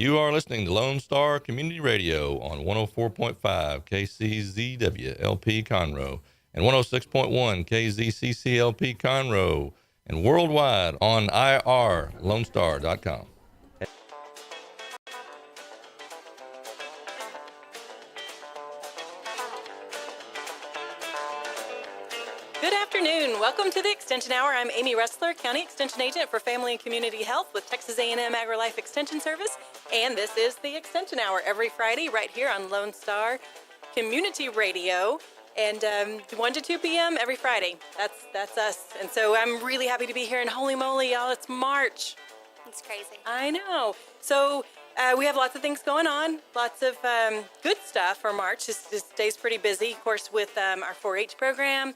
You are listening to Lone Star Community Radio on 104.5 KCZW LP Conroe and 106.1 KZCCLP Conroe and worldwide on irlonestar.com. Good afternoon. Welcome to the Extension Hour. I'm Amy Ressler, County Extension Agent for Family and Community Health with Texas A&M AgriLife Extension Service. And this is the Extension Hour every Friday right here on Lone Star Community Radio. And 1 to 2 p.m. every Friday. That's us. And so I'm really happy to be here. And holy moly, y'all, it's March. It's crazy. I know. So we have lots of things going on, lots of good stuff for March. This day's pretty busy, of course, with our 4-H program.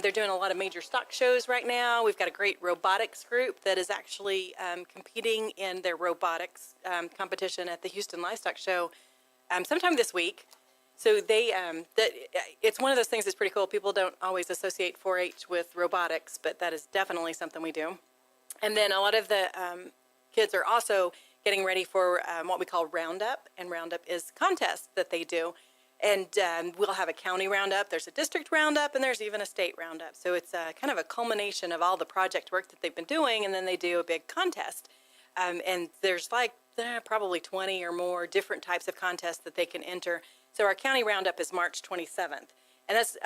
They're doing a lot of major stock shows right now. We've got a great robotics group that is actually competing in their robotics competition at the Houston Livestock Show sometime this week. So it's one of those things that's pretty cool. People don't always associate 4-H with robotics, but that is definitely something we do. And then a lot of the kids are also getting ready for what we call Roundup, and Roundup is contests that they do. And we'll have a county roundup, there's a district roundup, and there's even a state roundup. So it's kind of a culmination of all the project work that they've been doing, and then they do a big contest. And there's like probably 20 or more different types of contests that they can enter. So our county roundup is March 27th. And that's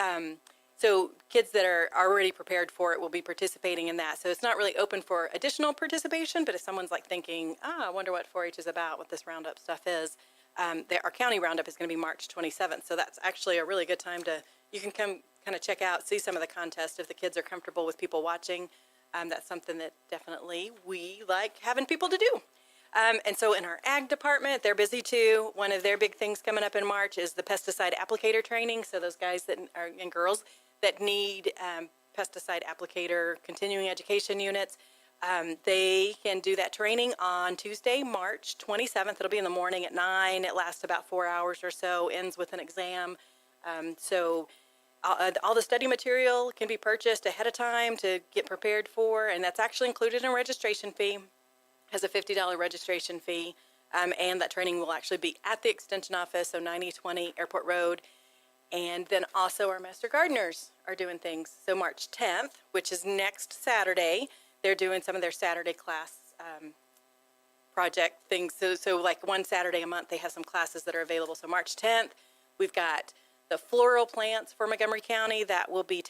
so kids that are already prepared for it will be participating in that. So it's not really open for additional participation, but if someone's like thinking, I wonder what 4-H is about, what this roundup stuff is, our county roundup is going to be March 27th. So that's actually a really good time you can come kind of check out, see some of the contests if the kids are comfortable with people watching. That's something that definitely we like having people to do. And so in our ag department, they're busy too. One of their big things coming up in March is the pesticide applicator training. So those guys and girls that need pesticide applicator continuing education units, they can do that training on Tuesday, March 27th. It'll be in the morning at 9. It lasts about 4 hours or so, ends with an exam. So all the study material can be purchased ahead of time to get prepared for, and that's actually included in a registration fee. Has a $50 registration fee, and that training will actually be at the Extension office, so 9020 Airport Road. And then also our Master Gardeners are doing things. So March 10th, which is next Saturday, they're doing some of their Saturday class project things. So like one Saturday a month, they have some classes that are available. So March 10th, we've got the floral plants for Montgomery County. That will be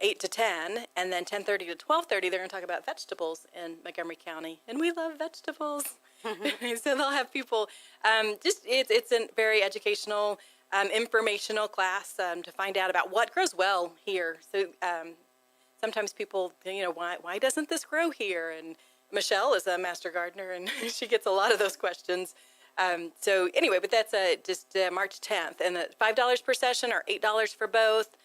8 to 10. And then 10:30 to 12:30, they're going to talk about vegetables in Montgomery County. And we love vegetables. So they'll have people, it's a very educational, informational class to find out about what grows well here. So sometimes people, why doesn't this grow here? And Michelle is a master gardener, and she gets a lot of those questions. So anyway, but that's just March 10th. And the $5 per session or $8 for both.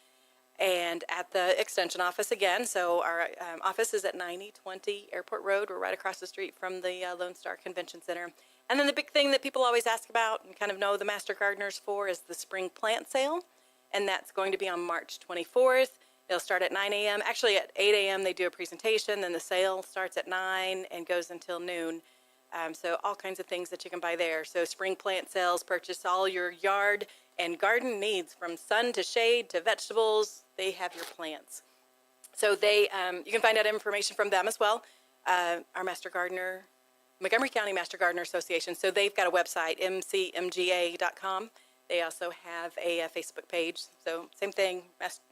And at the Extension office again. So our office is at 9020 Airport Road. We're right across the street from the Lone Star Convention Center. And then the big thing that people always ask about and kind of know the Master Gardeners for is the spring plant sale. And that's going to be on March 24th. It'll start at 9 a.m. Actually, at 8 a.m. they do a presentation. Then the sale starts at 9 and goes until noon. So all kinds of things that you can buy there. So spring plant sales, purchase all your yard and garden needs, from sun to shade to vegetables. They have your plants. So you can find out information from them as well. Our Master Gardener, Montgomery County Master Gardener Association. So they've got a website, mcmga.com. They also have a Facebook page. So same thing,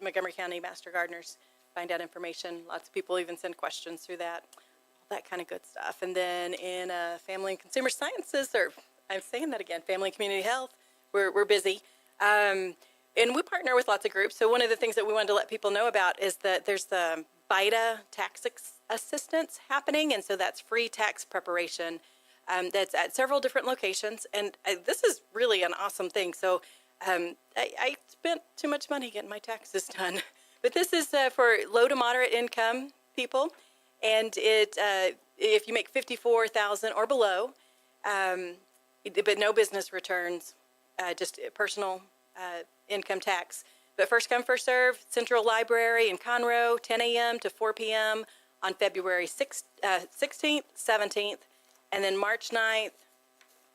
Montgomery County Master Gardeners. Find out information. Lots of people even send questions through that. All that kind of good stuff. And then in Family and Consumer Sciences, or I'm saying that again, Family and Community Health, we're busy. And we partner with lots of groups. So one of the things that we wanted to let people know about is that there's the BITA tax assistance happening. And so that's free tax preparation. That's at several different locations. And this is really an awesome thing. So I spent too much money getting my taxes done. But this is for low to moderate income people. And if you make $54,000 or below, but no business returns, just personal income tax. But first come, first serve, Central Library in Conroe, 10 a.m. to 4 p.m. on February 16th, 17th, and then March 9th,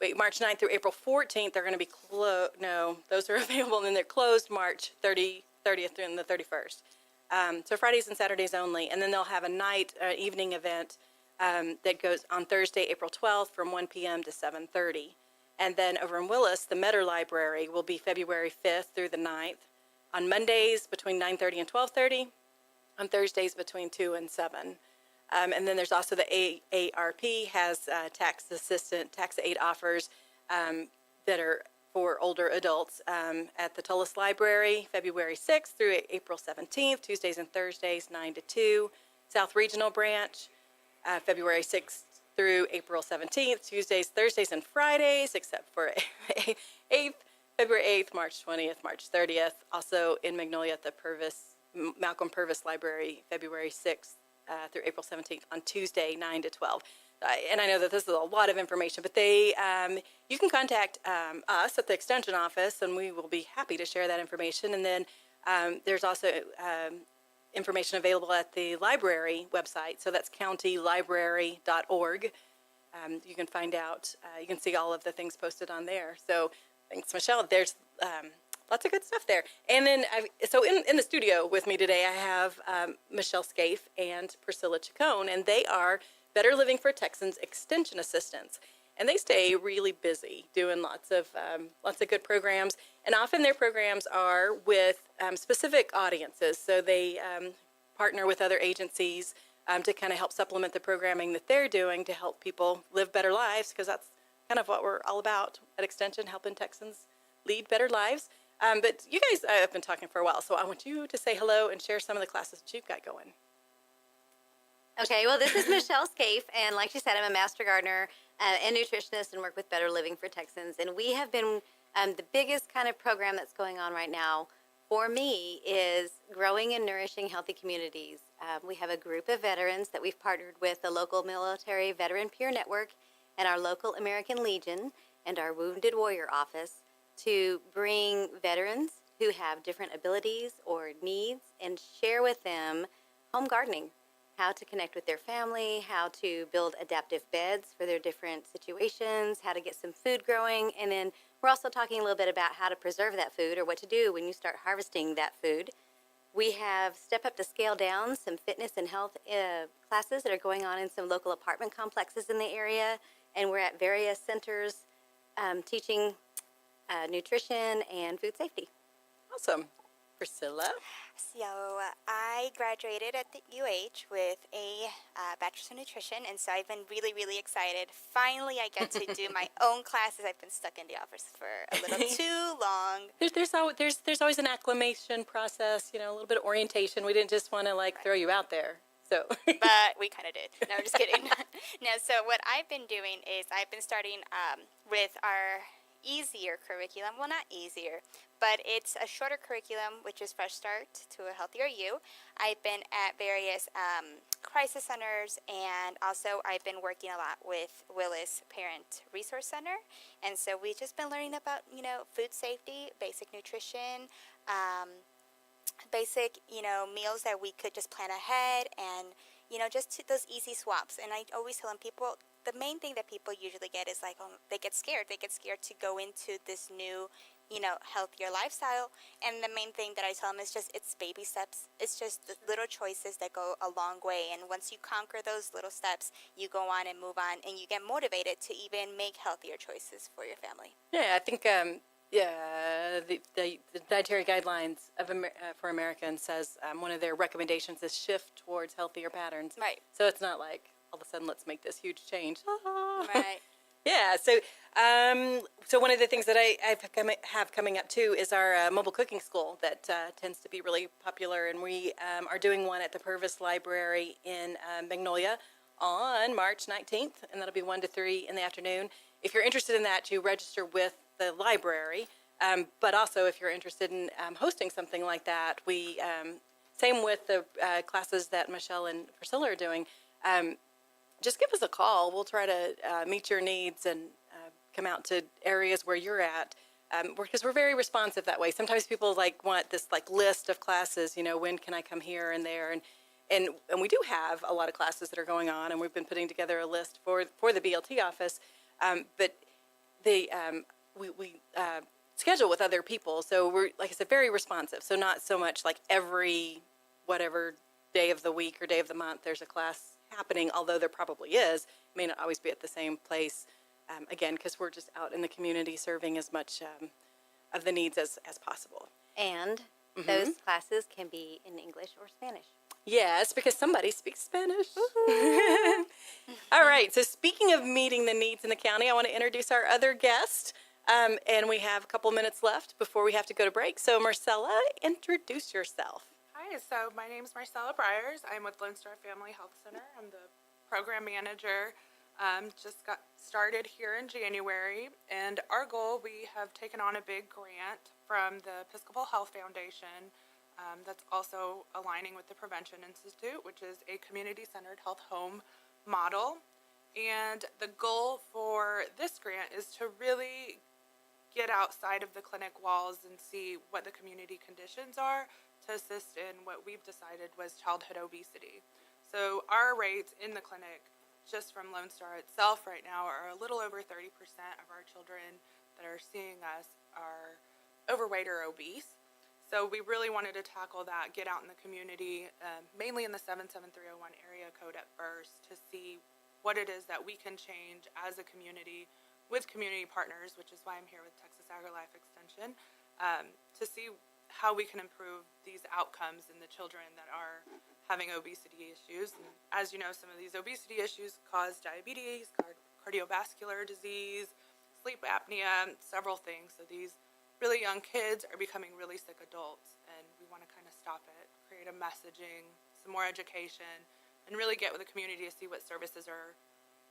wait, March 9th through April 14th, they're going to be closed. No, those are available, and then they're closed March 30th through the 31st. So Fridays and Saturdays only. And then they'll have a night, evening event that goes on Thursday, April 12th from 1 p.m. to 7:30. And then over in Willis, the Metter Library will be February 5th through the 9th. On Mondays between 9:30 and 12:30. On Thursdays between 2 and 7. And then there's also the AARP has tax aid offers that are for older adults at the Tullis Library, February 6th through April 17th, Tuesdays and Thursdays, 9 to 2. South Regional Branch, February 6th through April 17th, Tuesdays, Thursdays, and Fridays, except for 8th, February 8th, March 20th, March 30th. Also in Magnolia at the Malcolm Purvis Library, February 6th through April 17th on Tuesday, 9 to 12. And I know that this is a lot of information, but you can contact us at the Extension office, and we will be happy to share that information. And then there's also information available at the library website, so that's countylibrary.org. You can find out, you can see all of the things posted on there. So thanks, Michelle. There's lots of good stuff there. And then, so in the studio with me today, I have Michelle Scaife and Priscilla Chacon, and they are Better Living for Texans Extension Assistants. And they stay really busy doing lots of good programs. And often their programs are with specific audiences. So they partner with other agencies to kind of help supplement the programming that they're doing to help people live better lives, because that's kind of what we're all about at Extension, helping Texans lead better lives. But you guys have been talking for a while, so I want you to say hello and share some of the classes that you've got going. Okay, well, this is Michelle Scaife, and like she said, I'm a master gardener and nutritionist and work with Better Living for Texans. And we have been, the biggest kind of program that's going on right now for me is growing and nourishing healthy communities. We have a group of veterans that we've partnered with the local military veteran peer network and our local American Legion and our Wounded Warrior office to bring veterans who have different abilities or needs and share with them home gardening, how to connect with their family, how to build adaptive beds for their different situations, how to get some food growing, and then we're also talking a little bit about how to preserve that food or what to do when you start harvesting that food. We have Step Up to Scale Down, some fitness and health classes that are going on in some local apartment complexes in the area, and we're at various centers teaching nutrition and food safety. Awesome. Priscilla? So I graduated at the UH with a bachelor's in nutrition, and so I've been really, really excited. Finally, I get to do my own classes. I've been stuck in the office for a little too long. There's always an acclimation process, a little bit of orientation. We didn't just want to throw you out there. So. But we kind of did. No, I'm just kidding. No, so what I've been doing is I've been starting with our easier curriculum. Well, not easier, but it's a shorter curriculum, which is Fresh Start to a Healthier You. I've been at various crisis centers, and also I've been working a lot with Willis Parent Resource Center. And so we've just been learning about, food safety, basic nutrition, basic, meals that we could just plan ahead, and, just those easy swaps. And I always tell them people, the main thing that people usually get is they get scared. They get scared to go into this new, healthier lifestyle. And the main thing that I tell them is it's baby steps. It's just the little choices that go a long way. And once you conquer those little steps, you go on and move on, and you get motivated to even make healthier choices for your family. Yeah, I think, the dietary guidelines for Americans says one of their recommendations is shift towards healthier patterns. Right. So it's not like all of a sudden let's make this huge change. Right. Yeah. So one of the things that I have coming up too is our mobile cooking school that tends to be really popular, and we are doing one at the Purvis Library in Magnolia on March 19th, and that'll be 1 to 3 in the afternoon. If you're interested in that, you register with the library, but also if you're interested in hosting something like that, we same with the classes that Michelle and Priscilla are doing. Just give us a call. We'll try to meet your needs and come out to areas where you're at, because we're very responsive that way. Sometimes people want this list of classes, when can I come here and there, and we do have a lot of classes that are going on, and we've been putting together a list for the BLT office, but we schedule with other people, so we're, like I said, very responsive. So not so much like every whatever day of the week or day of the month there's a class happening, although there probably is. It may not always be at the same place, again, because we're just out in the community serving as much of the needs as possible. And those classes can be in English or Spanish. Yes, because somebody speaks Spanish. All right, so speaking of meeting the needs in the county, I want to introduce our other guest. And we have a couple minutes left before we have to go to break. So Marcella, introduce yourself. Hi, so my name is Marcella Briers. I'm with Lone Star Family Health Center. I'm the program manager. Just got started here in January, and our goal, we have taken on a big grant from the Episcopal Health Foundation that's also aligning with the Prevention Institute, which is a community-centered health home model. And the goal for this grant is to really get outside of the clinic walls and see what the community conditions are to assist in what we've decided was childhood obesity. So our rates in the clinic, just from Lone Star itself right now, are a little over 30% of our children that are seeing us are overweight or obese. So we really wanted to tackle that, get out in the community, mainly in the 77301 area code at first, to see what it is that we can change as a community with community partners, which is why I'm here with Texas AgriLife Extension, to see how we can improve these outcomes in the children that are having obesity issues. And as you know, some of these obesity issues cause diabetes, cardiovascular disease, sleep apnea, several things. So these really young kids are becoming really sick adults, and we want to kind of stop it, create a messaging, some more education, and really get with the community to see what services are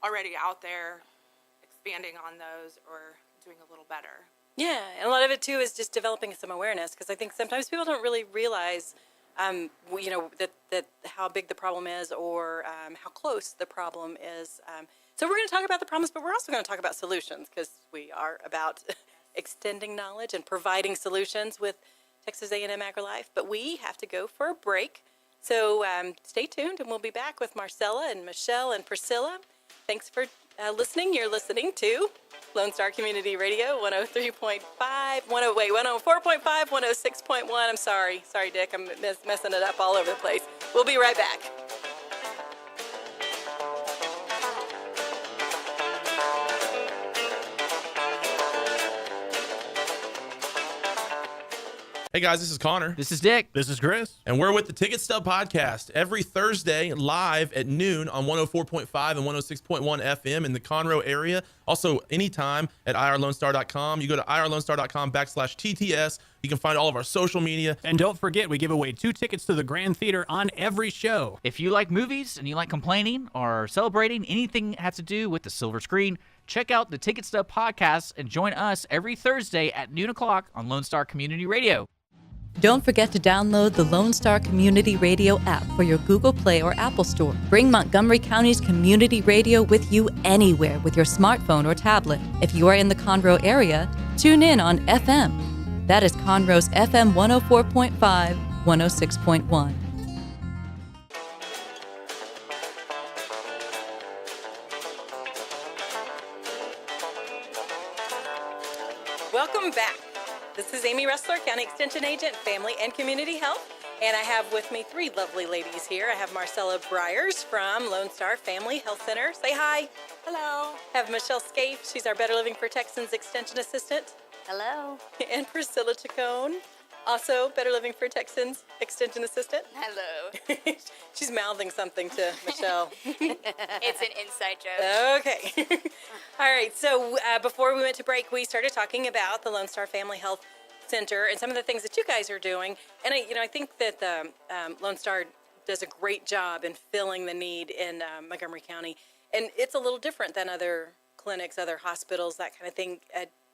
already out there, expanding on those or doing a little better. Yeah, and a lot of it too is just developing some awareness, because I think sometimes people don't really realize, that how big the problem is, or how close the problem is. So we're going to talk about the problems, but we're also going to talk about solutions, because we are about extending knowledge and providing solutions with Texas A&M AgriLife. But we have to go for a break, so stay tuned, and we'll be back with Marcella and Michelle and Priscilla. Thanks for listening. You're listening to Lone Star Community Radio, 104.5, 106.1. I'm sorry, Dick. I'm messing it up all over the place. We'll be right back. Hey guys, this is Connor. This is Dick. This is Chris. And we're with the Ticket Stub Podcast every Thursday live at noon on 104.5 and 106.1 FM in the Conroe area. Also, anytime at irlonestar.com. You go to irlonestar.com/TTS. You can find all of our social media. And don't forget, we give away 2 tickets to the Grand Theater on every show. If you like movies and you like complaining or celebrating anything that has to do with the silver screen, check out the Ticket Stub Podcast and join us every Thursday at noon o'clock on Lone Star Community Radio. Don't forget to download the Lone Star Community Radio app for your Google Play or Apple Store. Bring Montgomery County's community radio with you anywhere with your smartphone or tablet. If you are in the Conroe area, tune in on FM. That is Conroe's FM 104.5, 106.1. Welcome back. This is Amy Ressler, County Extension Agent, Family and Community Health. And I have with me 3 lovely ladies here. I have Marcella Briers from Lone Star Family Health Center. Say hi. Hello. I have Michelle Scaife. She's our Better Living for Texans Extension Assistant. Hello. And Priscilla Chacon, also Better Living for Texans Extension Assistant. Hello. She's mouthing something to Michelle. It's an inside joke. Okay. All right. So before we went to break, we started talking about the Lone Star Family Health Center and some of the things that you guys are doing. And I think that the Lone Star does a great job in filling the need in Montgomery County. And it's a little different than other clinics, other hospitals, that kind of thing.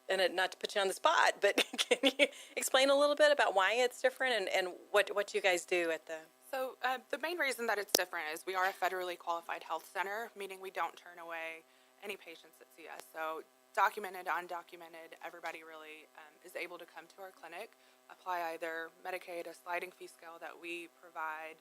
And not to put you on the spot, but can you explain a little bit about why it's different and what you guys do at the... So the main reason that it's different is we are a federally qualified health center, meaning we don't turn away any patients that see us. So documented, undocumented, everybody really is able to come to our clinic, apply either Medicaid, a sliding fee scale that we provide.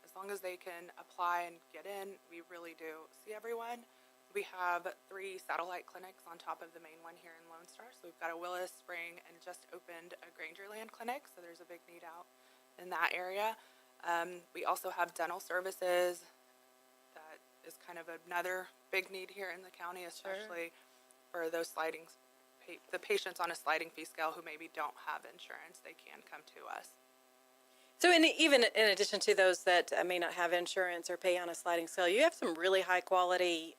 As long as they can apply and get in, we really do see everyone. We have 3 satellite clinics on top of the main one here in Lone Star. So we've got a Willis Spring and just opened a Grangerland clinic. So there's a big need out in that area. We also have dental services. That is kind of another big need here in the county, especially for those the patients on a sliding fee scale who maybe don't have insurance. They can come to us. So even in addition to those that may not have insurance or pay on a sliding scale, you have some really high quality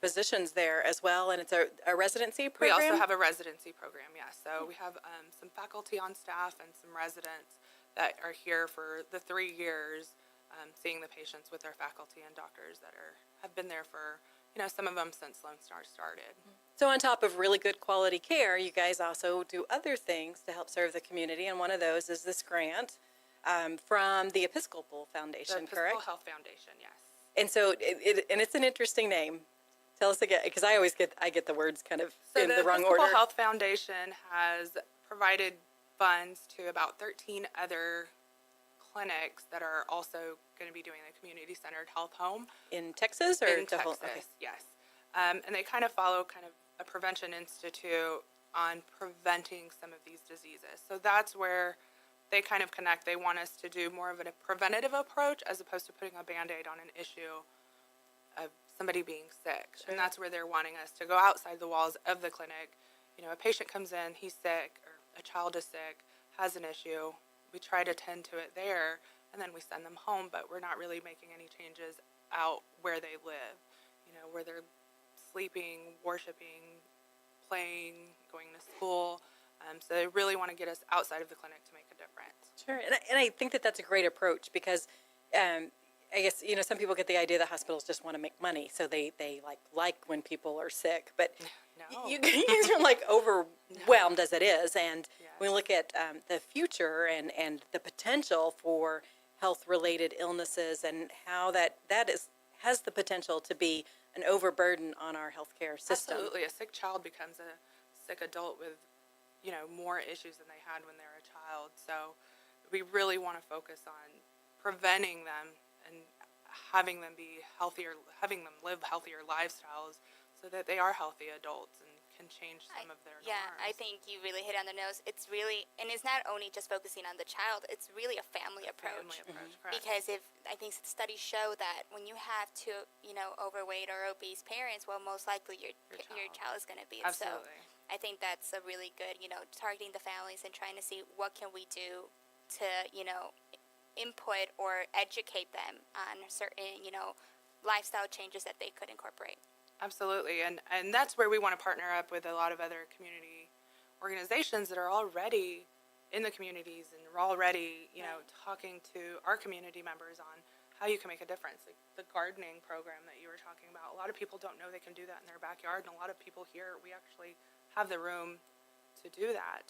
physicians there as well, and it's a residency program? We also have a residency program, yes. So we have some faculty on staff and some residents that are here for the 3 years, seeing the patients with our faculty and doctors that have been there for, some of them since Lone Star started. So on top of really good quality care, you guys also do other things to help serve the community, and one of those is this grant from the Episcopal Foundation, The Episcopal correct? Health Foundation, yes. And so it's an interesting name. Tell us again, because I get the words kind of in the wrong order. The Episcopal Health Foundation has provided funds to about 13 other clinics that are also going to be doing the community-centered health home. In Texas or In the whole- Texas, okay. yes. And they kind of follow kind of a prevention institute on preventing some of these diseases. So that's where they kind of connect. They want us to do more of a preventative approach as opposed to putting a Band-Aid on an issue of somebody being sick. Sure. And that's where they're wanting us to go outside the walls of the clinic. A patient comes in, he's sick, or a child is sick, has an issue. We try to tend to it there, and then we send them home, but we're not really making any changes out where they live, where they're sleeping, worshiping, playing, going to school. So they really want to get us outside of the clinic to make a difference. Sure, and I think that that's a great approach because I guess, some people get the idea that hospitals just want to make money, so they like when people are sick, but No. you guys are like overwhelmed as it is, and Yes. we look at the future and the potential for health-related illnesses and how that has the potential to be an overburden on our healthcare system. Absolutely. A sick child becomes a sick adult with, more issues than they had when they were a child. So we really want to focus on preventing them and having them be healthier, having them live healthier lifestyles so that they are healthy adults and can change some of their Yeah, norms. I think you really hit on the nose. It's really, and it's not only just focusing on the child, it's really a family approach. Family approach, correct. Because I think studies show that when you have two, overweight or obese parents, well, most likely your child is going to be. Absolutely. So I think that's a really good, targeting the families and trying to see what can we do to, input or educate them on certain, lifestyle changes that they could incorporate. Absolutely, and that's where we want to partner up with a lot of other community organizations that are already in the communities and are already, talking to our community members on how you can make a difference. Like the gardening program that you were talking about, a lot of people don't know they can do that in their backyard, and a lot of people here, we actually have the room to do that.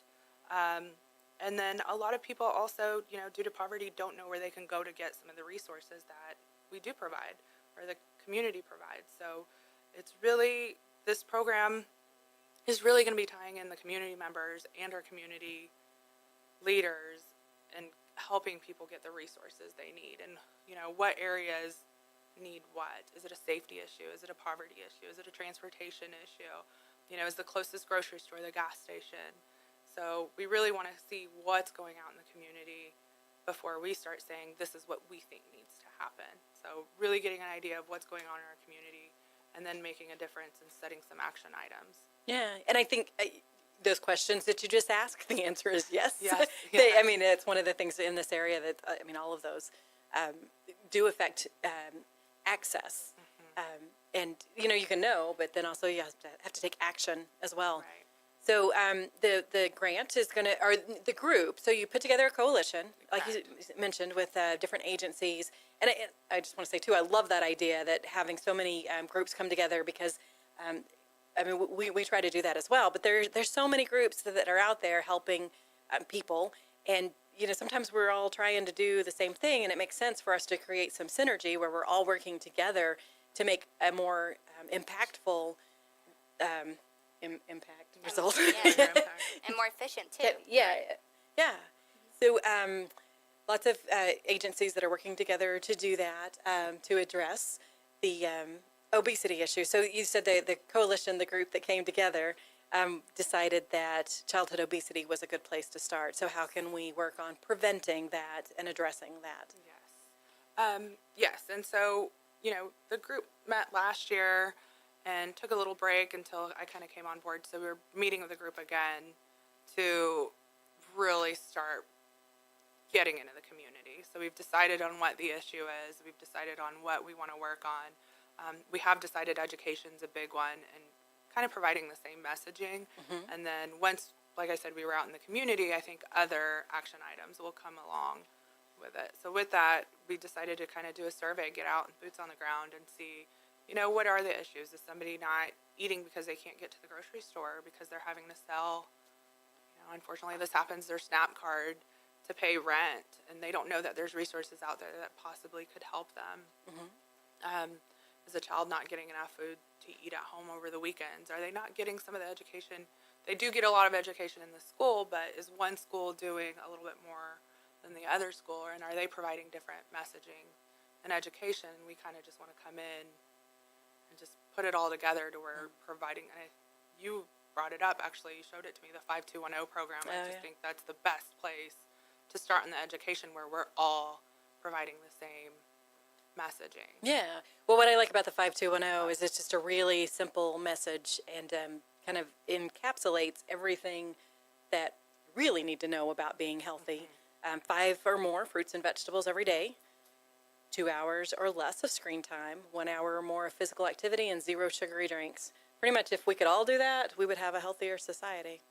And then a lot of people also, due to poverty, don't know where they can go to get some of the resources that we do provide or the community provides. So it's really, this program is really going to be tying in the community members and our community leaders and helping people get the resources they need. And, what areas need what? Is it a safety issue? Is it a poverty issue? Is it a transportation issue? Is the closest grocery store the gas station? So we really want to see what's going out in the community before we start saying this is what we think needs to happen. So really getting an idea of what's going on in our community and then making a difference and setting some action items. Yeah, and I think those questions that you just asked, the answer is yes. Yes, It's one of the things in this area that, all of those do affect access. And, you can know, but then also you have to take action as well. Right. So the grant is going to, or the group, so you put together a coalition, like you mentioned, with different agencies. And I just want to say, too, I love that idea that having so many groups come together because, we try to do that as well. But there's so many groups that are out there helping people. And, sometimes we're all trying to do the same thing. And it makes sense for us to create some synergy where we're all working together to make a more impactful impact result. Yeah, and more efficient too. Yeah. So lots of agencies that are working together to do that, to address the obesity issue. So you said the coalition, the group that came together, decided that childhood obesity was a good place to start. So how can we work on preventing that and addressing that? Yes, and so, the group met last year and took a little break until I kind of came on board. So we were meeting with the group again to really start getting into the community. So we've decided on what the issue is. We've decided on what we want to work on. We have decided education's a big one, and kind of providing the same messaging. And then once, like I said, we were out in the community, I think other action items will come along with it. So with that, we decided to kind of do a survey, get out and boots on the ground and see, what are the issues? Is somebody not eating because they can't get to the grocery store because they're having to sell, unfortunately this happens, their SNAP card to pay rent, and they don't know that there's resources out there that possibly could help them. Is a child not getting enough food to eat at home over the weekends? Are they not getting some of the education? They do get a lot of education in the school, but is one school doing a little bit more than the other school? And are they providing different messaging and education? We kind of just want to come in and just put it all together to where providing, you brought it up, actually, you showed it to me, the 5210 program. I just think that's the best place to start in the education, where we're all providing the same messaging. Yeah. Well, what I like about the 5210 is it's just a really simple message, and kind of encapsulates everything that you really need to know about being healthy. 5 or more fruits and vegetables every day, 2 hours or less of screen time, 1 hour or more of physical activity, and 0 sugary drinks. Pretty much, if we could all do that, we would have a healthier society.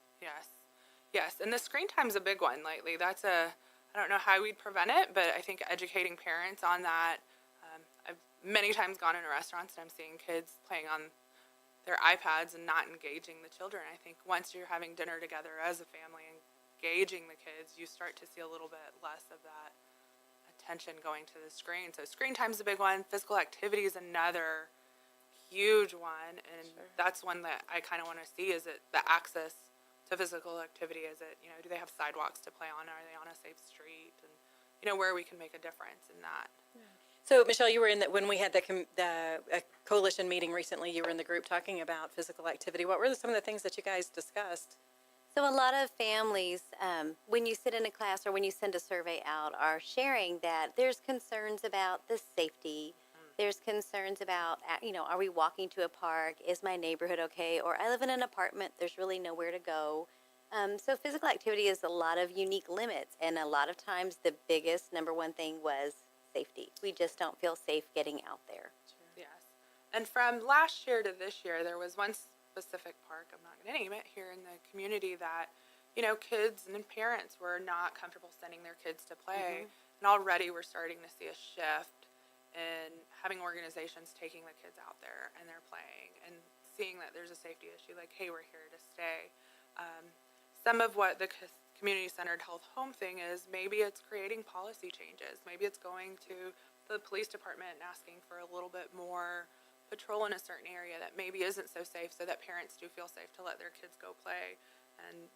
Yes, and the screen time's a big one lately. I don't know how we'd prevent it, but I think educating parents on that. I've many times gone into restaurants and I'm seeing kids playing on their iPads and not engaging the children. I think once you're having dinner together as a family and engaging the kids, you start to see a little bit less of that attention going to the screen. So screen time's a big one. Physical activity is another huge one, and that's one that I kind of want to see. Is it the access to physical activity? Is it, do they have sidewalks to play on? Are they on a safe street? And, where we can make a difference in that. So, Michelle, you were in when we had the coalition meeting recently. You were in the group talking about physical activity. What were some of the things that you guys discussed? So a lot of families, when you sit in a class or when you send a survey out, are sharing that there's concerns about the safety. There's concerns about, are we walking to a park? Is my neighborhood okay? Or I live in an apartment, there's really nowhere to go. So physical activity is a lot of unique limits. And a lot of times the biggest number one thing was safety. We just don't feel safe getting out there. Yes. And from last year to this year, there was one specific park, I'm not going to name it, here in the community that, kids and parents were not comfortable sending their kids to play. And already we're starting to see a shift in having organizations taking the kids out there and they're playing and seeing that there's a safety issue, like, hey, we're here to stay. Some of what the community-centered health home thing is, maybe it's creating policy changes. Maybe it's going to the police department and asking for a little bit more patrol in a certain area that maybe isn't so safe, so that parents do feel safe to let their kids go play. And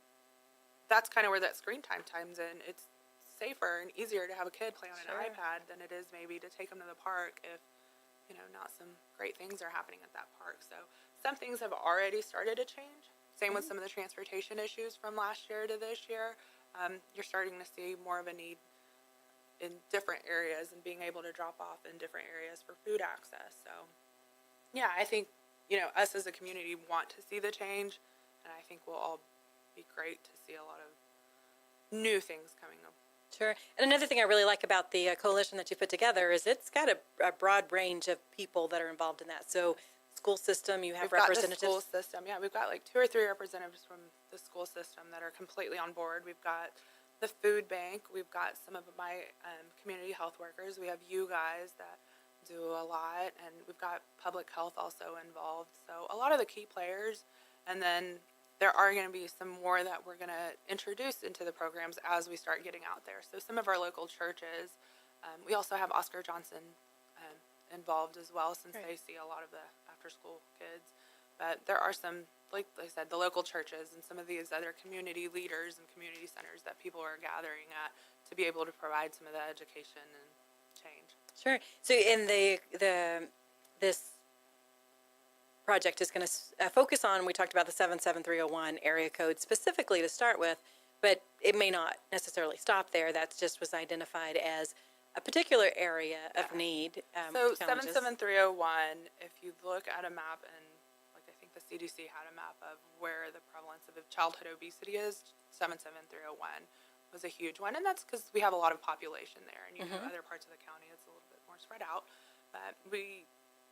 that's kind of where that screen time times in. It's safer and easier to have a kid play on an iPad than it is maybe to take them to the park if, not some great things are happening at that park. So some things have already started to change. Same with some of the transportation issues from last year to this year. You're starting to see more of a need in different areas and being able to drop off in different areas for food access. So, yeah, I think, us as a community want to see the change, and I think we'll all be great to see a lot of new things coming up. Sure. And another thing I really like about the coalition that you put together is it's got a broad range of people that are involved in that. So school system, you have representatives. Got the school system, yeah. We've got like 2 or 3 representatives from the school system that are completely on board. We've got the food bank. We've got some of my community health workers. We have you guys that do a lot, and we've got public health also involved. So a lot of the key players, and then there are going to be some more that we're going to introduce into the programs as we start getting out there. So some of our local churches, we also have Oscar Johnson involved as well, since they see a lot of the after-school kids. But there are some, like I said, the local churches and some of these other community leaders and community centers that people are gathering at to be able to provide some of the education and change. Sure. So in this project is going to focus on, we talked about the 77301 area code specifically to start with, but it may not necessarily stop there. That just was identified as a particular area of need. So challenges. 77301, if you look at a map, and like I think the CDC had a map of where the prevalence of childhood obesity is, 77301 was a huge one, and that's because we have a lot of population there, and other parts of the county it's a little bit more spread out. But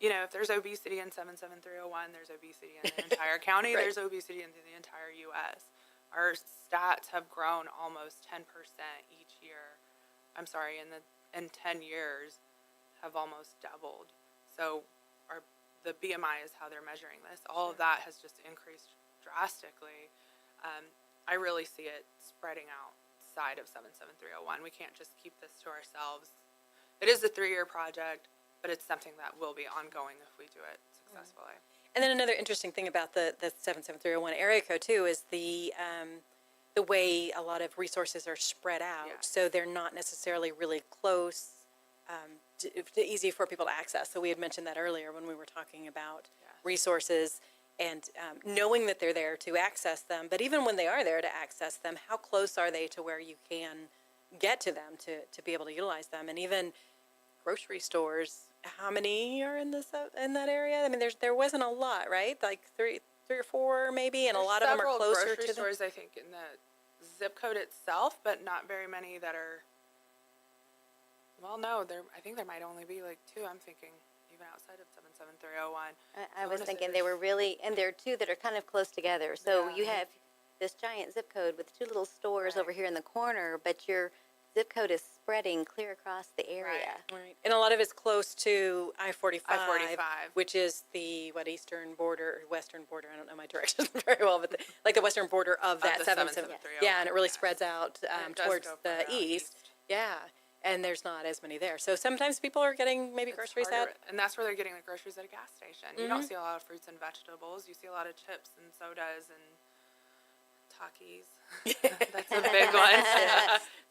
if there's obesity in 77301, there's obesity in the entire county. Right. There's obesity in the entire U.S. Our stats have grown almost 10% each year. I'm sorry, in 10 years have almost doubled. So the BMI is how they're measuring this. All of that has just increased drastically. I really see it spreading outside of 77301. We can't just keep this to ourselves. It is a 3-year project, but it's something that will be ongoing if we do it successfully. And then another interesting thing about the 77301 area code too is the way a lot of resources are spread out. Yeah. So they're not necessarily really close, easy for people to access. So we had mentioned that earlier when we were talking about resources and knowing that they're there to access them. But even when they are there to access them, how close are they to where you can get to them to be able to utilize them? And even grocery stores, how many are in that area? I mean, there wasn't a lot, right? Like three or four maybe, and There's a lot of them are closer grocery to them. stores, I think, in the zip code itself, but not very many that are. Well, no, I think there might only be like 2. I'm thinking even outside of 77301. I was thinking they were really, and there are 2 that are kind of close together. So Yeah. you have this giant zip code with 2 little stores Right. over here in the corner, but your zip code is spreading clear across the area. Right. And a lot of it's close to I-45, I-45. which is the eastern border or western border. I don't know my directions very well, but like the western border of that the 773. Yeah, and it really yes. spreads out And it does towards go the further out east. Yeah, and there's not as many there. So sometimes people are getting maybe It's groceries harder, at. and that's where they're getting the groceries at a gas station. You don't see a lot of fruits and vegetables. You see a lot of chips and sodas and Takis. That's a big one.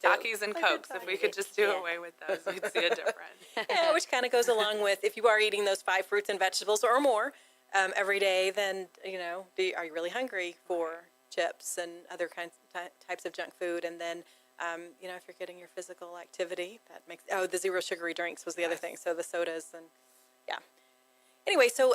Takis and Cokes. If we could just do away with those, we'd see a difference. Yeah, which kind of goes along with if you are eating those 5 fruits and vegetables or more every day, then are you really hungry for chips and other types of junk food? And then if you're getting your physical activity, that makes the 0 sugary drinks was the other thing. So the sodas and Anyway, so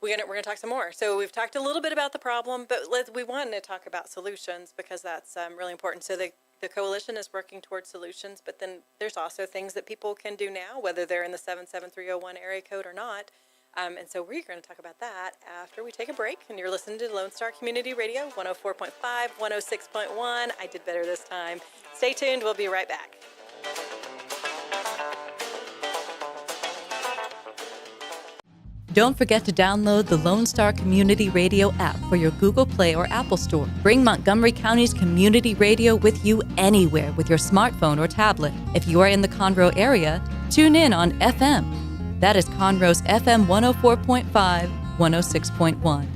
we're gonna talk some more. So we've talked a little bit about the problem, but we want to talk about solutions because that's really important. So the coalition is working towards solutions, but then there's also things that people can do now, whether they're in the 77301 area code or not. And so we're going to talk about that after we take a break. And you're listening to Lone Star Community Radio, 104.5, 106.1. I did better this time. Stay tuned. We'll be right back. Don't forget to download the Lone Star Community Radio app for your Google Play or Apple Store. Bring Montgomery County's community radio with you anywhere with your smartphone or tablet. If you are in the Conroe area, tune in on FM. That is Conroe's FM 104.5, 106.1.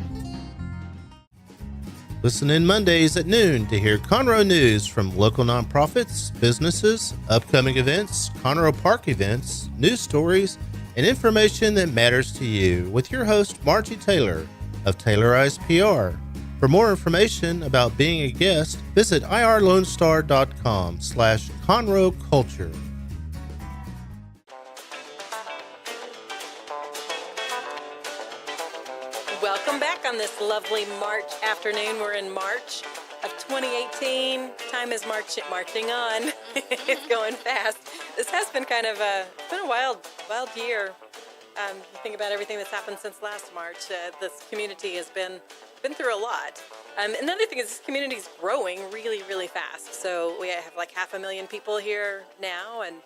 Listen in Mondays at noon to hear Conroe news from local nonprofits, businesses, upcoming events, Conroe Park events, news stories, and information that matters to you with your host, Margie Taylor of Taylorized PR. For more information about being a guest, visit irlonestar.com/Conroe Culture. Welcome back on this lovely March afternoon. We're in March of 2018. Time is marching on. It's going fast. This has been kind of it's been a wild year. You think about everything that's happened since last March. This community has been through a lot. Another thing is this community is growing really, really fast. So we have like 500,000 people here now, and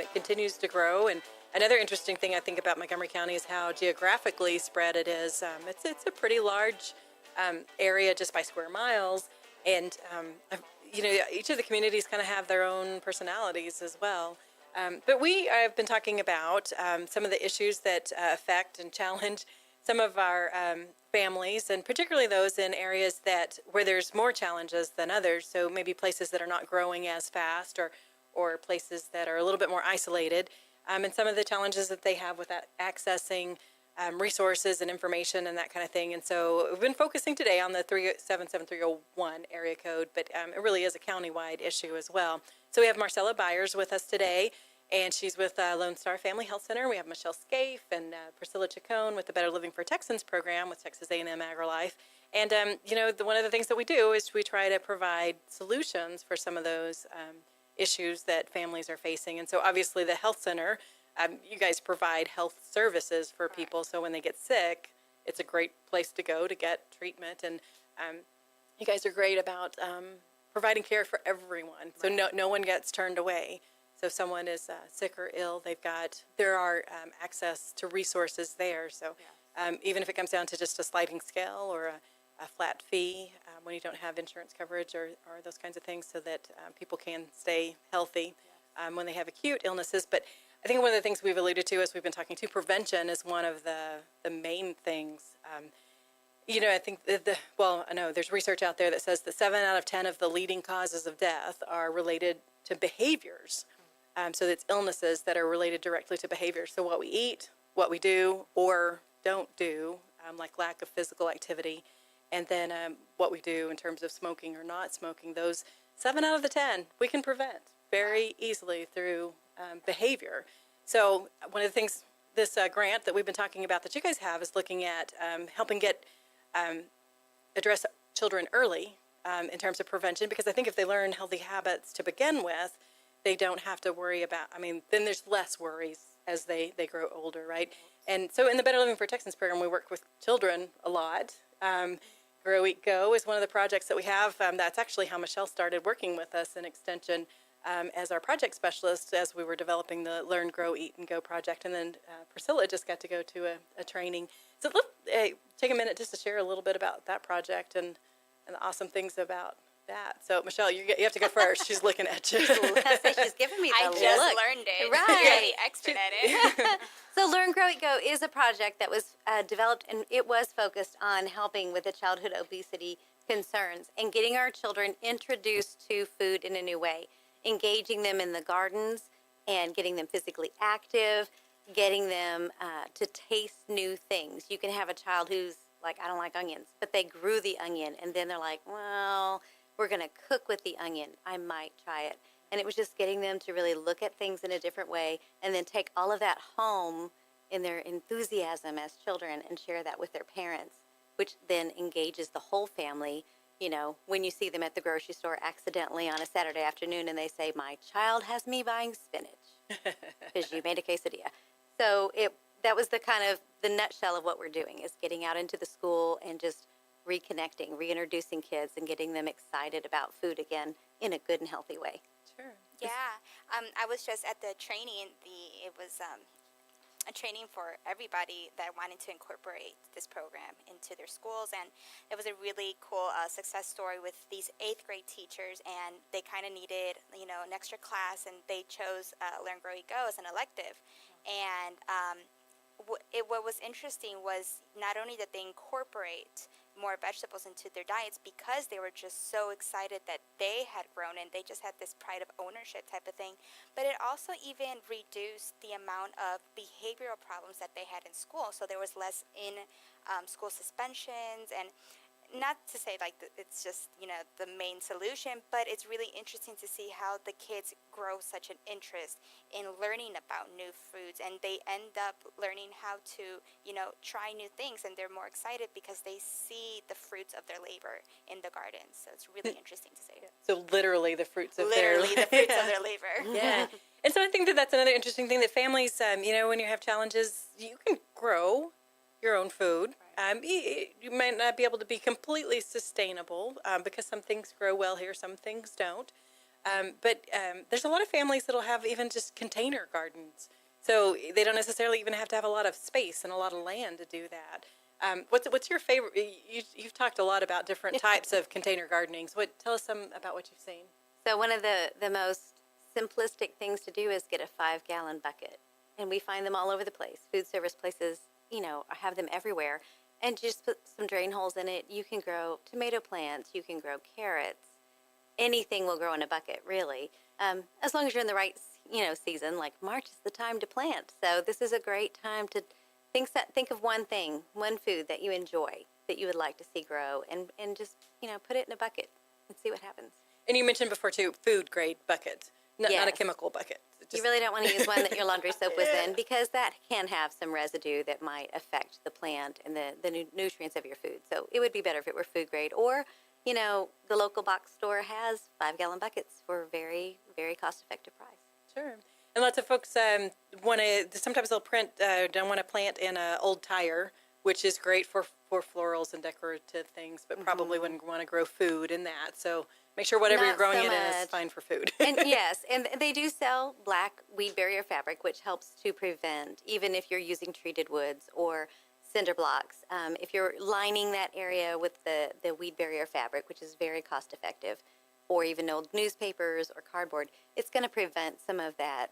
it continues to grow. And another interesting thing I think about Montgomery County is how geographically spread it is. It's a pretty large area just by square miles, and each of the communities kind of have their own personalities as well. But we have been talking about some of the issues that affect and challenge some of our families, and particularly those in areas where there's more challenges than others. So maybe places that are not growing as fast, or places that are a little bit more isolated. And some of the challenges that they have with accessing resources and information and that kind of thing. And so we've been focusing today on the 77301 area code, but it really is a countywide issue as well. So we have Marcella Byers with us today, and she's with Lone Star Family Health Center. We have Michelle Scaife and Priscilla Chacon with the Better Living for Texans program with Texas A&M AgriLife. And, one of the things that we do is we try to provide solutions for some of those issues that families are facing. And so obviously the health center, you guys provide health services for people. So when they get sick, it's a great place to go to get treatment. And you guys are great about providing care for everyone. So no one gets turned away. So if someone is sick or ill, there are access to resources there. So even if it comes down to just a sliding scale or a flat fee when you don't have insurance coverage or those kinds of things, so that people can stay healthy when they have acute illnesses. But I think one of the things we've alluded to as we've been talking to, prevention is one of the main things. I think I know there's research out there that says that 7 out of 10 of the leading causes of death are related to behaviors. So it's illnesses that are related directly to behavior. So what we eat, what we do or don't do, like lack of physical activity, and then what we do in terms of smoking or not smoking, those 7 out of the 10 we can prevent very easily through behavior. So one of the things, this grant that we've been talking about that you guys have is looking at helping address children early in terms of prevention, because I think if they learn healthy habits to begin with, they don't have to worry about, then there's less worries as they grow older, right? And so in the Better Living for Texans program, we work with children a lot. Grow, Eat, Go is one of the projects that we have. That's actually how Michelle started working with us in Extension as our project specialist as we were developing the Learn, Grow, Eat, and Go project. And then Priscilla just got to go to a training. So let's take a minute just to share a little bit about that project and the awesome things about that. So, Michelle, you have to go first. She's looking at you. She's giving me the I just look. learned it. Right. You're the expert at it. So Learn, Grow, Eat, Go is a project that was developed, and it was focused on helping with the childhood obesity concerns and getting our children introduced to food in a new way, engaging them in the gardens and getting them physically active, getting them to taste new things. You can have a child who's like, I don't like onions, but they grew the onion, and then they're like, well, we're going to cook with the onion. I might try it. And it was just getting them to really look at things in a different way and then take all of that home in their enthusiasm as children and share that with their parents, which then engages the whole family. When you see them at the grocery store accidentally on a Saturday afternoon and they say, my child has me buying spinach because you made a quesadilla. So that was the kind of the nutshell of what we're doing, is getting out into the school and just reconnecting, reintroducing kids and getting them excited about food again in a good and healthy way. Sure. Yeah. I was just at the training. It was a training for everybody that wanted to incorporate this program into their schools. And it was a really cool success story with these 8th grade teachers, and they kind of needed, an extra class, and they chose Learn, Grow, Eat, Go as an elective. And what was interesting was not only that they incorporate more vegetables into their diets because they were just so excited that they had grown and they just had this pride of ownership type of thing, but it also even reduced the amount of behavioral problems that they had in school. So there was less in school suspensions, and not to say it's just the main solution, but it's really interesting to see how the kids grow such an interest in learning about new foods, and they end up learning how to try new things, and they're more excited because they see the fruits of their labor in the garden. So it's really interesting to see. So literally the fruits of their labor. Yeah. And so I think that's another interesting thing, that families, when you have challenges, you can grow your own food. You might not be able to be completely sustainable because some things grow well here, some things don't. But there's a lot of families that'll have even just container gardens. So they don't necessarily even have to have a lot of space and a lot of land to do that. What's your favorite? You've talked a lot about different types of container gardenings. Tell us some about what you've seen. So one of the most simplistic things to do is get a 5-gallon bucket. And we find them all over the place. Food service places, have them everywhere. And just put some drain holes in it. You can grow tomato plants. You can grow carrots. Anything will grow in a bucket, really. As long as you're in the right, season. Like March is the time to plant. So this is a great time to think of one thing, one food that you enjoy that you would like to see grow, and just put it in a bucket and see what happens. And you mentioned before too, food grade bucket, not a Yes. chemical bucket. You really don't want to use one that your laundry soap was in, because that can have some residue that might affect the plant and the nutrients of your food. So it would be better if it were food grade, or the local box store has 5-gallon buckets for a very, very cost-effective price. Sure. And lots of folks want to, sometimes they'll don't want to plant in an old tire, which is great for florals and decorative things, but probably wouldn't want to grow food in that. So make sure whatever you're Not growing so it in is much. fine for food. And yes, and they do sell black weed barrier fabric, which helps to prevent, even if you're using treated woods or cinder blocks, if you're lining that area with the weed barrier fabric, which is very cost effective, or even old newspapers or cardboard, it's going to prevent some of that,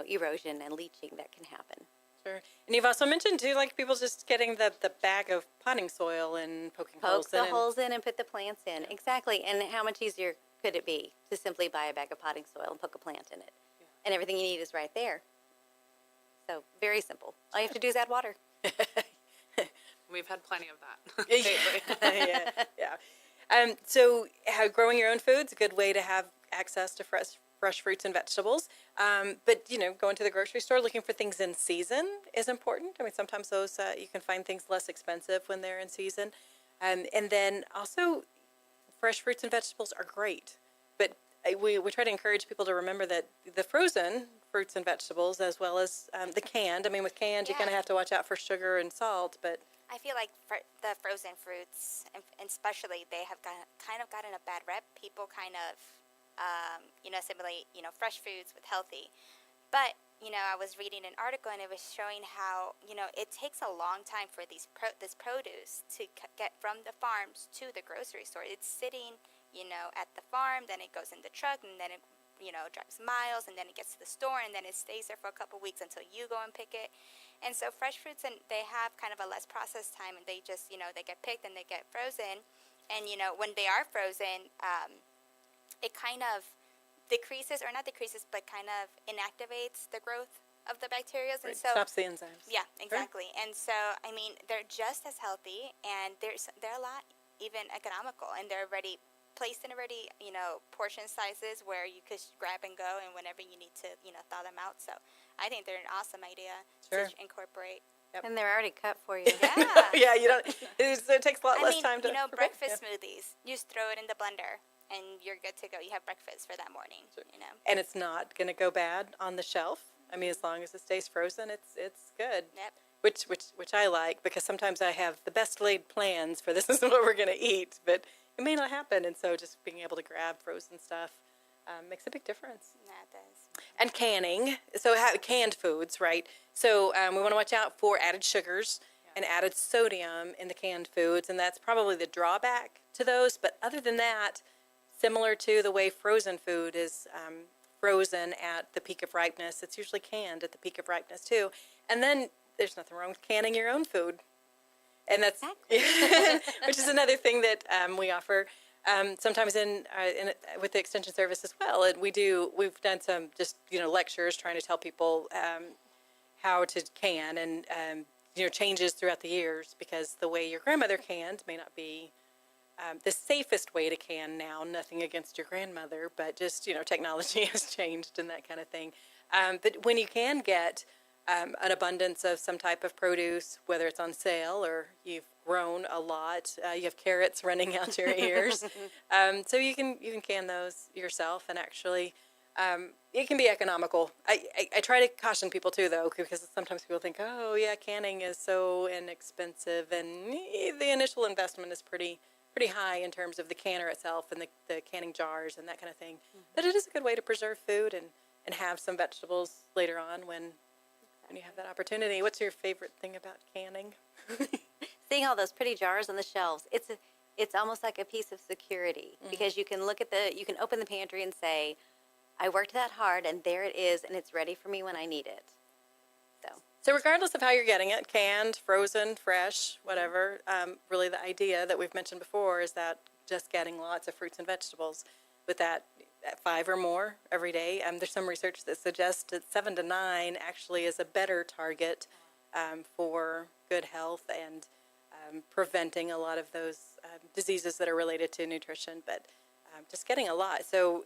erosion and leaching that can happen. Sure. And you've also mentioned too, like people just getting the bag of potting soil and poking holes Poke the in. holes in and put the plants in. Exactly. And how much easier could it be to simply buy a bag of potting soil and poke a plant in it? And everything you need is right there. So very simple. All you have to do is add water. We've had plenty of that lately. yeah. So growing your own food's a good way to have access to fresh fruits and vegetables. But, going to the grocery store looking for things in season is important. I mean, sometimes those, you can find things less expensive when they're in season. And then also fresh fruits and vegetables are great. But we try to encourage people to remember that the frozen fruits and vegetables, as well as the canned, I mean, with canned, you kind of have to watch out for sugar and salt, but I feel like the frozen fruits, and especially, they have kind of gotten a bad rep. People kind of, assimilate, fresh foods with healthy. But, I was reading an article, and it was showing how, it takes a long time for this produce to get from the farms to the grocery store. It's sitting, at the farm, then it goes in the truck, and then it, drives miles, and then it gets to the store, and then it stays there for a couple weeks until you go and pick it. And so fresh fruits, and they have kind of a less process time, and they just, they get picked and they get frozen. And, when they are frozen, it kind of decreases, or not decreases, but kind of inactivates the growth of the bacteria. And so stops the enzymes. Yeah, exactly. Right. And so, I mean, they're just as healthy, and they're a lot even economical, and they're already placed in already, portion sizes where you could grab and go, and whenever you need to, thaw them out. So I think they're an awesome idea to incorporate. Yep. And they're already cut for you. Yeah. Yeah, you don't. It takes a lot less mean, time to. prepare. Breakfast smoothies. You just throw it in the blender, and you're good to go. You have breakfast for that morning. And it's not going to go bad on the shelf. I mean, as long as it stays frozen, it's good. Yep. Which I like, because sometimes I have the best laid plans for this is what we're going to eat, but it may not happen. And so just being able to grab frozen stuff makes a big difference. Yeah, it does. And canning, so canned foods, right? So we want to watch out for added sugars and added sodium in the canned foods, and that's probably the drawback to those. But other than that, similar to the way frozen food is frozen at the peak of ripeness, it's usually canned at the peak of ripeness too. And then there's nothing wrong with canning your own food. And that's, which is another thing that we offer sometimes with the extension service as well. And we've done some just, lectures trying to tell people how to can and, changes throughout the years, because the way your grandmother canned may not be the safest way to can now. Nothing against your grandmother, but just, technology has changed and that kind of thing. But when you can get an abundance of some type of produce, whether it's on sale or you've grown a lot, you have carrots running out your ears, so you can can those yourself, and actually it can be economical. I try to caution people too, though, because sometimes people think, oh yeah, canning is so inexpensive, and the initial investment is pretty high in terms of the canner itself and the canning jars and that kind of thing. But it is a good way to preserve food and have some vegetables later on when you have that opportunity. What's your favorite thing about canning? Seeing all those pretty jars on the shelves, it's almost like a piece of security, because you can you can open the pantry and say, I worked that hard, and there it is, and it's ready for me when I need it. So regardless of how you're getting it, canned, frozen, fresh, whatever, really the idea that we've mentioned before is that just getting lots of fruits and vegetables with that 5 or more every day. There's some research that suggests that 7 to 9 actually is a better target for good health and preventing a lot of those diseases that are related to nutrition, but just getting a lot. So,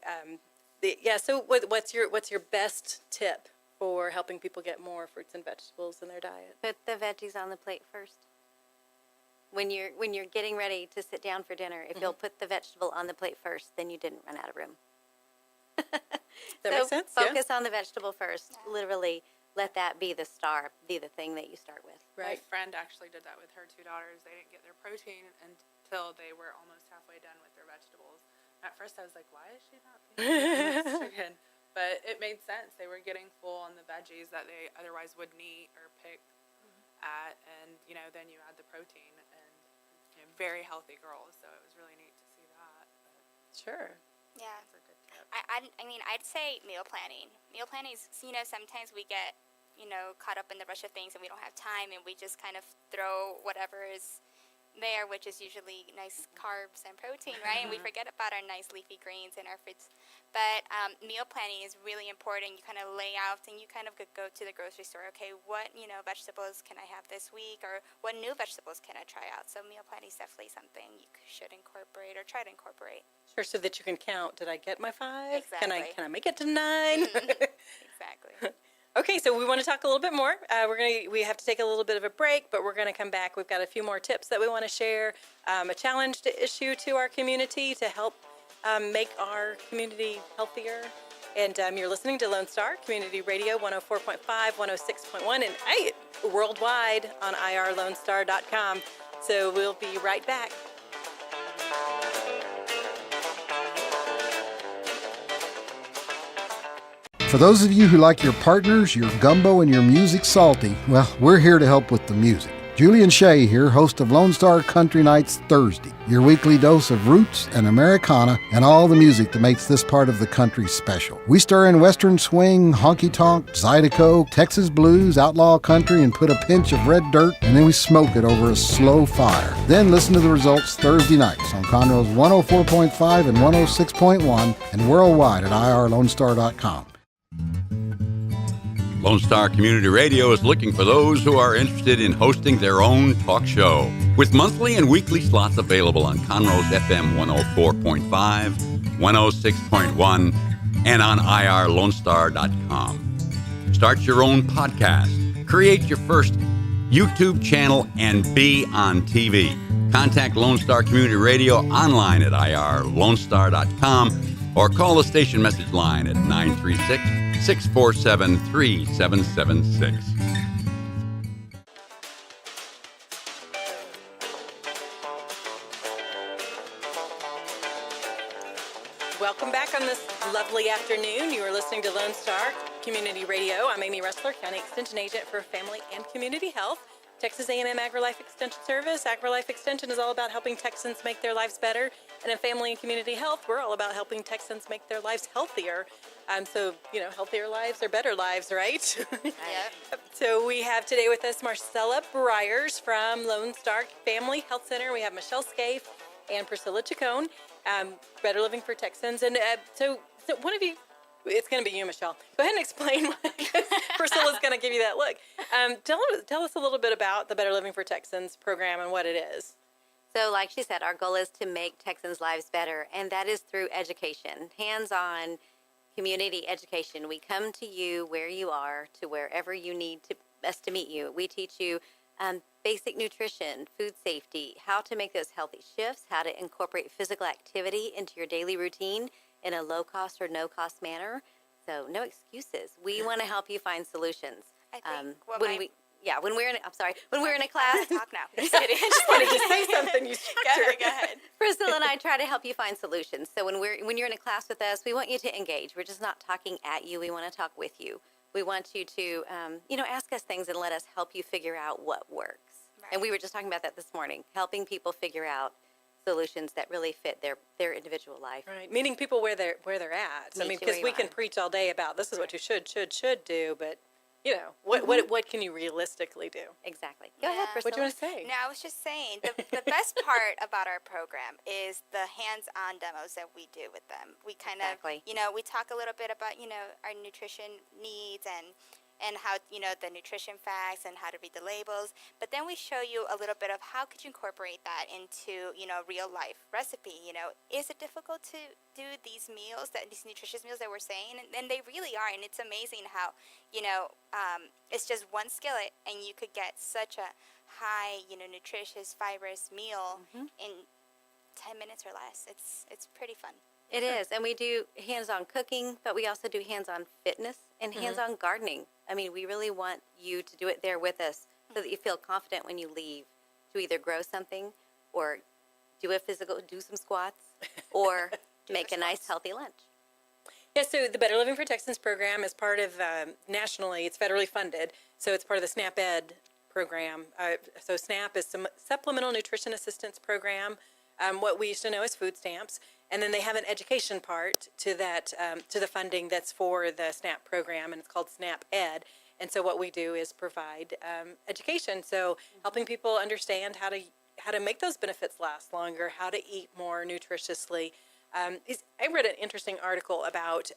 so what's your best tip for helping people get more fruits and vegetables in their diet? Put the veggies on the plate first. When you're getting ready to sit down for dinner, if you'll put the vegetable on the plate first, then you didn't run out of room. That makes sense. Focus on the vegetable first. Literally, let that be the thing that you start with. My friend actually did that with her two daughters. They didn't get their protein until they were almost halfway done with their vegetables. At first, I was like, why is she not thinking of chicken? But it made sense. They were getting full on the veggies that they otherwise wouldn't eat or pick at. And, then you add the protein. And very healthy girls. So it was really neat to see that. But Sure. Yeah. that's a good tip. I mean, I'd say meal planning. Meal planning is, sometimes we get, caught up in the rush of things and we don't have time and we just kind of throw whatever is there, which is usually nice carbs and protein, right? And we forget about our nice leafy greens and our fruits. But meal planning is really important. You kind of lay out and you kind of could go to the grocery store. Okay, what, vegetables can I have this week? Or what new vegetables can I try out? So meal planning is definitely something you should incorporate or try to incorporate. Sure, so that you can count. Did I get my 5? Exactly. Can I make it to 9? Exactly. Okay, so we want to talk a little bit more. We have to take a little bit of a break, but we're going to come back. We've got a few more tips that we want to share, a challenge to issue to our community to help make our community healthier. And you're listening to Lone Star Community Radio 104.5, 106.1, and worldwide on irlonestar.com. So we'll be right back. For those of you who like your partners, your gumbo, and your music salty, well, we're here to help with the music. Julian Shea here, host of Lone Star Country Nights Thursday, your weekly dose of roots and Americana and all the music that makes this part of the country special. We stir in Western swing, honky-tonk, Zydeco, Texas blues, outlaw country, and put a pinch of red dirt, and then we smoke it over a slow fire. Then listen to the results Thursday nights on Conroe's 104.5 and 106.1 and worldwide at irlonestar.com. Lone Star Community Radio is looking for those who are interested in hosting their own talk show. With monthly and weekly slots available on Conroe's FM 104.5, 106.1, and on irlonestar.com. Start your own podcast, create your first YouTube channel, and be on TV. Contact Lone Star Community Radio online at irlonestar.com or call the station message line at 936-647-3776. Welcome back on this lovely afternoon. You are listening to Lone Star Community Radio. I'm Amy Ressler, County Extension Agent for Family and Community Health. Texas A&M AgriLife Extension Service. AgriLife Extension is all about helping Texans make their lives better. And in Family and Community Health, we're all about helping Texans make their lives healthier. So, healthier lives are better lives, right? Yeah. So we have today with us Marcella Briers from Lone Star Family Health Center. We have Michelle Scaife and Priscilla Chacon, Better Living for Texans. And so one of you, it's going to be you, Michelle. Go ahead and explain. Priscilla's going to give you that look. Tell us a little bit about the Better Living for Texans program and what it is. So like she said, our goal is to make Texans' lives better, and that is through education, hands-on community education. We come to you where you are, to wherever you need us to meet you. We teach you basic nutrition, food safety, how to make those healthy shifts, how to incorporate physical activity into your daily routine in a low-cost or no-cost manner. So no excuses. We want to help you find solutions. I think when we're in a class. Talk now. Just kidding. Just wanted to say something. You Go ahead. Priscilla and I try to help you find solutions. So when you're in a class with us, we want you to engage. We're just not talking at you. We want to talk with you. We want you to, ask us things and let us help you figure out what works. Right. And we were just talking about that this morning, helping people figure out solutions that really fit their individual life. Right, meeting people where they're at. Because we can preach all day about this is what you should do, but what can you realistically do? Exactly. Go ahead, Priscilla. What do you want to say? No, I was just saying the best part about our program is the hands-on demos that we do with them. We kind of, we talk a little bit about our nutrition needs and and how, the nutrition facts and how to read the labels. But then we show you a little bit of how could you incorporate that into, real life recipe. Is it difficult to do these meals, these nutritious meals that we're saying? And they really are. And it's amazing how, it's just one skillet and you could get such a high, nutritious, fibrous meal in 10 minutes or less. It's pretty fun. It is, and we do hands-on cooking, but we also do hands-on fitness and hands-on gardening. I mean, we really want you to do it there with us so that you feel confident when you leave to either grow something or do some squats or make a nice healthy lunch. Yeah, so the Better Living for Texans program is part of, nationally, it's federally funded, so it's part of the SNAP Ed program. So SNAP is some Supplemental Nutrition Assistance Program, what we used to know as food stamps. And then they have an education part to that, to the funding that's for the SNAP program, and it's called SNAP Ed. And so what we do is provide education, so helping people understand how to make those benefits last longer, how to eat more nutritiously. I read an interesting article about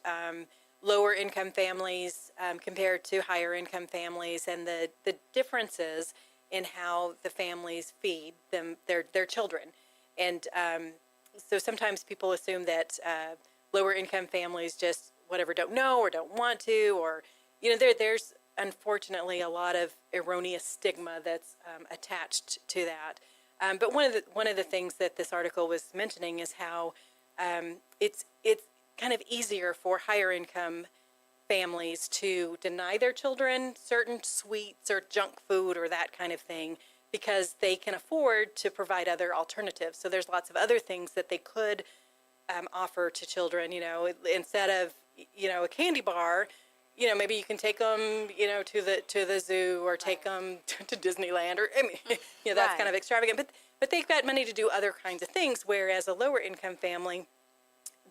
lower income families compared to higher income families, and the differences in how the families feed their children. And so sometimes people assume that lower income families just don't know or don't want to, or there's unfortunately a lot of erroneous stigma that's attached to that. But one of the things that this article was mentioning is how it's kind of easier for higher income families to deny their children certain sweets or junk food or that kind of thing, because they can afford to provide other alternatives. So there's lots of other things that they could offer to children, instead of, a candy bar, maybe you can take them, to the zoo, or take them to Disneyland, or, that's kind of extravagant. But they've got money to do other kinds of things, whereas a lower income family,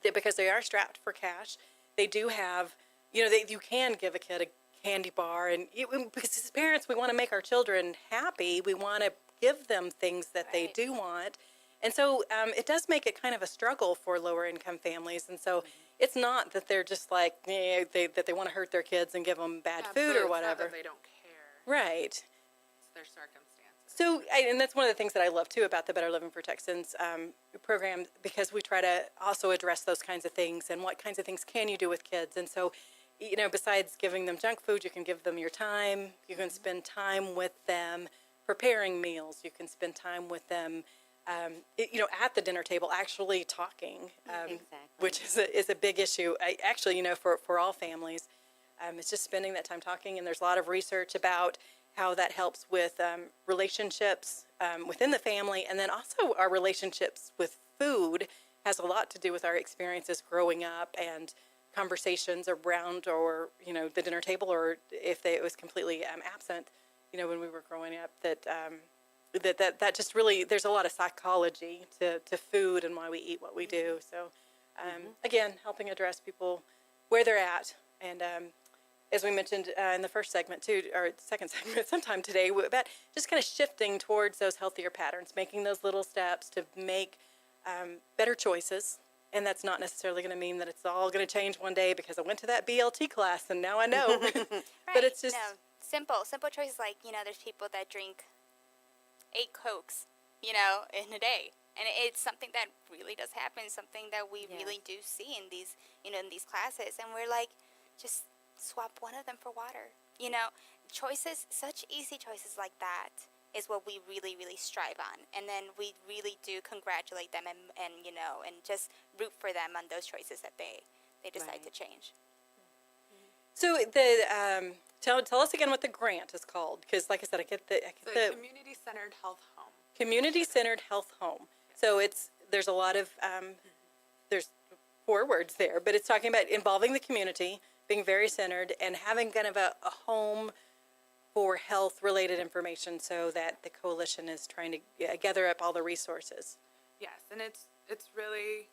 because they are strapped for cash, they do have, you can give a kid a candy bar, and because as parents, we want to make our children happy. We want to give them things that they do want. And so it does make it kind of a struggle for lower income families. And so it's not that they're just like, that they want to hurt their kids and give them bad food or whatever. Not that they don't care. Right. It's their circumstances. So, and that's one of the things that I love too about the Better Living for Texans program, because we try to also address those kinds of things and what kinds of things can you do with kids. And so, besides giving them junk food, you can give them your time. You can spend time with them preparing meals. You can spend time with them, at the dinner table, actually talking, which is a big issue. For all families, it's just spending that time talking. And there's a lot of research about how that helps with relationships within the family, and then also our relationships with food has a lot to do with our experiences growing up and conversations around, or the dinner table, or if it was completely absent, when we were growing up. That just really, there's a lot of psychology to food and why we eat what we do. So again, helping address people where they're at, and as we mentioned in the first segment too, or second segment sometime today, about just kind of shifting towards those healthier patterns, making those little steps to make better choices. And that's not necessarily going to mean that it's all going to change one day because I went to that BLT class and now I know. But it's just simple choices. Like, there's people that drink 8 Cokes, in a day. And it's something that really does happen, something that we really do see in these, in these classes. And we're like, just swap one of them for water. Choices, such easy choices like that is what we really, really strive on. And then we really do congratulate them and just root for them on those choices that they decide to change. So tell us again what the grant is called, because like I said, I get the Community-Centered Health Home. Community-Centered Health Home. So there's a lot of there's 4 words there, but it's talking about involving the community, being very centered, and having kind of a home for health-related information, so that the coalition is trying to gather up all the resources. Yes, and it's really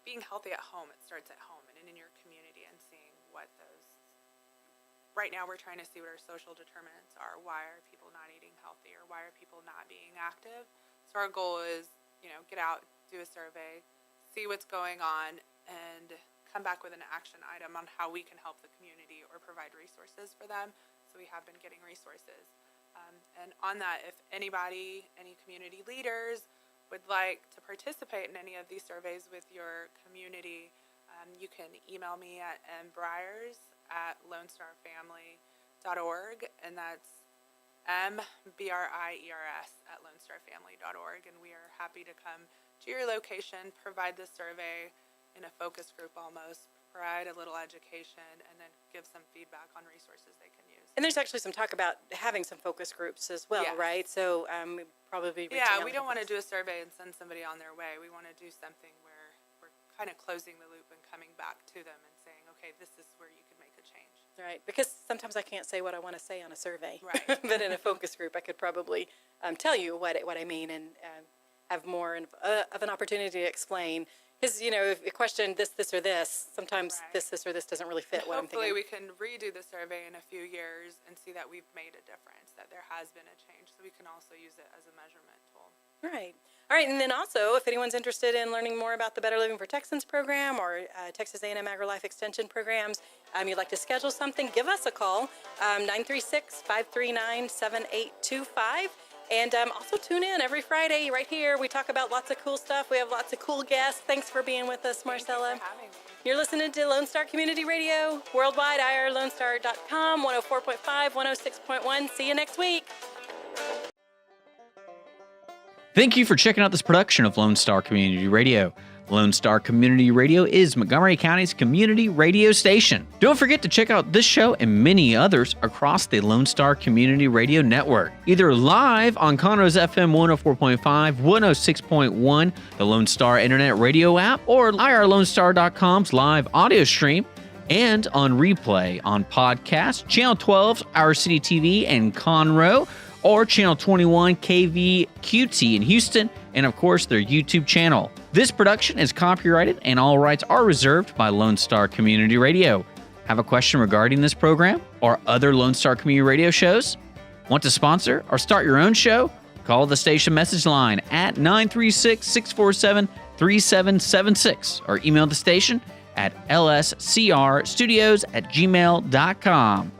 being healthy at home. It starts at home and in your community, and seeing what those. Right now, we're trying to see what our social determinants are. Why are people not eating healthy, or why are people not being active? So our goal is, get out, do a survey, see what's going on, and come back with an action item on how we can help the community or provide resources for them. So we have been getting resources. And on that, if anybody, any community leaders would like to participate in any of these surveys with your community, you can email me at mbriers@lonestarfamily.org, and that's mbriers@lonestarfamily.org, and we are happy to come to your location, provide the survey in a focus group almost, provide a little education, and then give some feedback on resources they can use. And there's actually some talk about having some focus groups as well, Yes. right? So probably reaching Yeah, out we with don't want to focus- do a survey and send somebody on their way. We want to do something where we're kind of closing the loop and coming back to them and saying, okay, this is where you can make a change. Right, because sometimes I can't say what I want to say on a survey. Right. But in a focus group, I could probably tell you what I mean and have more of an opportunity to explain. Because, if you question this, or this, sometimes Right. this, or this doesn't really fit what I'm Hopefully thinking. we can redo the survey in a few years and see that we've made a difference, that there has been a change, so we can also use it as a measurement tool. Right. All right, and then also, if anyone's interested in learning more about the Better Living for Texans program or Texas A&M AgriLife Extension programs, you'd like to schedule something, give us a call, 936-539-7825. And also tune in every Friday right here. We talk about lots of cool stuff. We have lots of cool guests. Thanks for being with us, Marcella. Thank you for having me. You're listening to Lone Star Community Radio, worldwide, irlonestar.com, 104.5, 106.1. See you next week. Thank you for checking out this production of Lone Star Community Radio. Lone Star Community Radio is Montgomery County's community radio station. Don't forget to check out this show and many others across the Lone Star Community Radio Network, either live on Conroe's FM 104.5, 106.1, the Lone Star Internet Radio app, or irlonestar.com's live audio stream, and on replay on podcast, Channel 12's Our City TV in Conroe, or Channel 21 KVQT in Houston, and of course their YouTube channel. This production is copyrighted and all rights are reserved by Lone Star Community Radio. Have a question regarding this program or other Lone Star Community Radio shows? Want to sponsor or start your own show? Call the station message line at 936-647-3776 or email the station at lscrstudios@gmail.com.